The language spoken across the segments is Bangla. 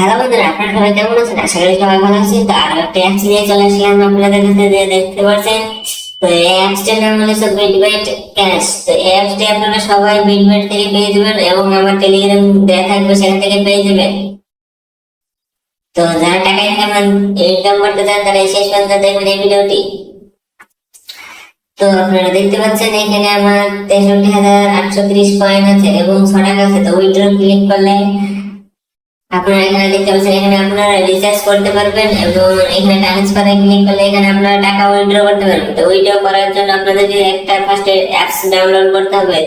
হ্যালো বন্ধুরা, আপনারা সবাই কেমন আছেন? আশা করি সবাই ভালো আছেন। তো আরো একটা অ্যাপস নিয়ে চলে আসলাম আপনাদের কাছে, যে দেখতে পাচ্ছেন। তো এই অ্যাপসটার নাম হলো বিটবাইট ক্যাশ। তো এই অ্যাপসটি আপনারা সবাই বিটবাইট থেকে পেয়ে যাবেন এবং আমার টেলিগ্রাম দেওয়া থাকবে, সেখান থেকে পেয়ে যাবেন। তো যারা টাকা ইনকাম করতে চান তারা এই শেষ পর্যন্ত দেখবেন এই ভিডিওটি। তো আপনারা দেখতে পাচ্ছেন এখানে আমার 63,830 কয়েন আছে এবং 6 টাকা আছে। তো উইথড্র ক্লিক করলে আপনারা এখানে দেখতে পাচ্ছেন, এখানে আপনারা রিচার্জ করতে পারবেন এবং এখানে ট্রান্সফারে ক্লিক করলে এখানে আপনারা টাকা উইথড্র করতে পারবেন। তো উইথড্র করার জন্য আপনাদেরকে একটা ফার্স্ট অ্যাপস ডাউনলোড করতে হবে,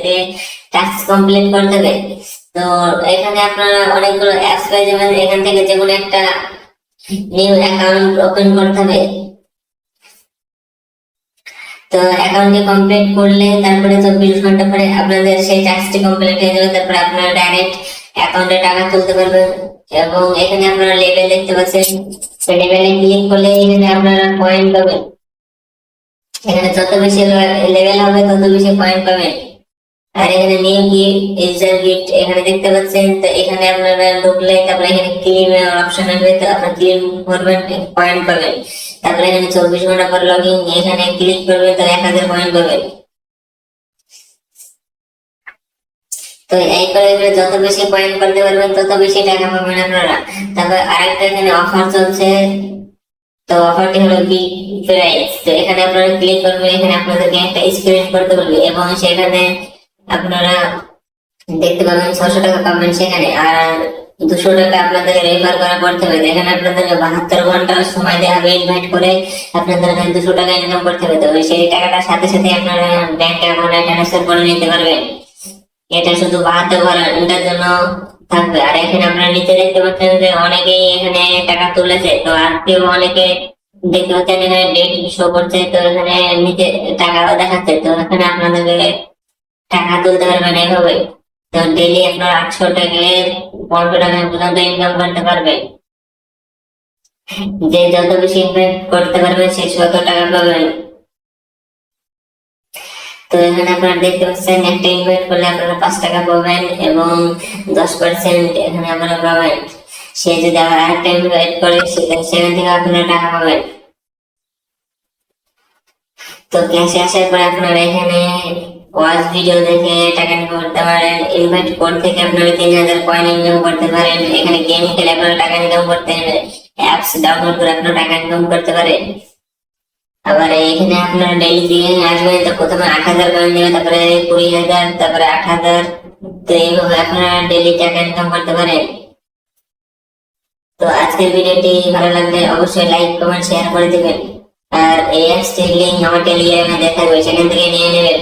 টাস্ক কমপ্লিট করতে হবে। তো এখানে আপনারা অনেকগুলো অ্যাপস পেয়ে যাবেন, এখান থেকে যে কোনো একটা নিউ অ্যাকাউন্ট ওপেন করতে হবে। তো অ্যাকাউন্টটি কমপ্লিট করলে তারপরে 24 ঘন্টা পরে আপনাদের সেই টাস্কটি কমপ্লিট হয়ে যাবে। তারপরে আপনারা ডাইরেক্ট অ্যাকাউন্টে টাকা তুলতে পারবেন। এবং এখানে আপনারা লেভেল দেখতে পাচ্ছেন, লেভেলে ক্লিক করলে এখানে আপনারা পয়েন্ট পাবেন। এখানে যত বেশি লেভেল হবে তত বেশি পয়েন্ট পাবেন। আর এখানে নিউ গিফট, ইউজার গিফট এখানে দেখতে পাচ্ছেন। তো এখানে আপনারা ঢুকলে তারপরে এখানে ক্লেম এর অপশন আসবে, তো আপনারা ক্লেম করবেন, পয়েন্ট পাবেন। তারপরে এখানে 24 ঘন্টা পর লগইন, এখানে ক্লিক করবেন, তো 1000 পয়েন্ট পাবেন। তো এই করে যত বেশি পয়েন্ট করতে পারবেন তত বেশি টাকা পাবেন আপনারা। তারপর আরেকটা এখানে অফার চলছে। তো অফারটি হলো বিগ প্রাইস। তো এখানে আপনারা ক্লিক করবেন, এখানে আপনাদেরকে একটা স্ক্রিন করতে বলবে এবং সেখানে আপনারা দেখতে পাবেন 600 টাকা পাবেন সেখানে। আর 200 টাকা আপনাদের রেফার করা করতে হবে। এখানে আপনাদের 72 ঘন্টা সময় দেওয়া হবে, ইনভাইট করে আপনাদের 200 টাকা ইনকাম করতে হবে। তো সেই টাকাটার সাথে সাথে আপনারা ব্যাংক অ্যাকাউন্টে ট্রান্সফার করে নিতে পারবেন। এটা শুধু 72 ঘন্টার জন্য থাকবে। আর এখানে আপনারা নিচে দেখতে পাচ্ছেন যে অনেকেই এখানে টাকা তুলেছে। তো আজকেও অনেকে দেখতে পাচ্ছেন এখানে ডেট শো করছে। তো এখানে নিচে টাকাও দেখাচ্ছে। তো এখানে আপনাদের টাকা তুলতে পারবেন এইভাবে। তো ডেইলি আপনার 800 থেকে 15 টাকা পর্যন্ত ইনকাম করতে পারবেন। যে যত বেশি ইনভেস্ট করতে পারবেন সে তত টাকা পাবেন। তো এখানে আপনারা দেখতে পাচ্ছেন একটা ইনভেস্ট করলে আপনারা 5 টাকা পাবেন এবং 10% এখানে আপনারা পাবেন। সে যদি আবার আরেকটা ইনভেস্ট করে সেখান থেকে আপনারা টাকা পাবেন। তো ক্যাশে আসার পরে আপনারা এখানে ওয়াচ ভিডিও দেখে টাকা ইনকাম করতে পারেন। ইনভাইট কোড থেকে আপনারা 3000 কয়েন ইনকাম করতে পারেন। এখানে গেম খেলে আপনারা টাকা ইনকাম করতে পারেন। অ্যাপস ডাউনলোড করে আপনারা টাকা ইনকাম করতে পারেন। আবার এখানে আপনারা ডেইলি দিয়ে আসবেন। তো প্রথমে 8000 কয়েন দেবেন, তারপরে 20000, তারপরে 8000। তো এইভাবে আপনারা ডেইলি টাকা ইনকাম করতে পারেন। তো আজকের ভিডিওটি ভালো লাগলে অবশ্যই লাইক কমেন্ট শেয়ার করে দিবেন। আর এই অ্যাপসটির লিংক আমার টেলিগ্রামে দেখা যাবে, সেখান থেকে নিয়ে নেবেন।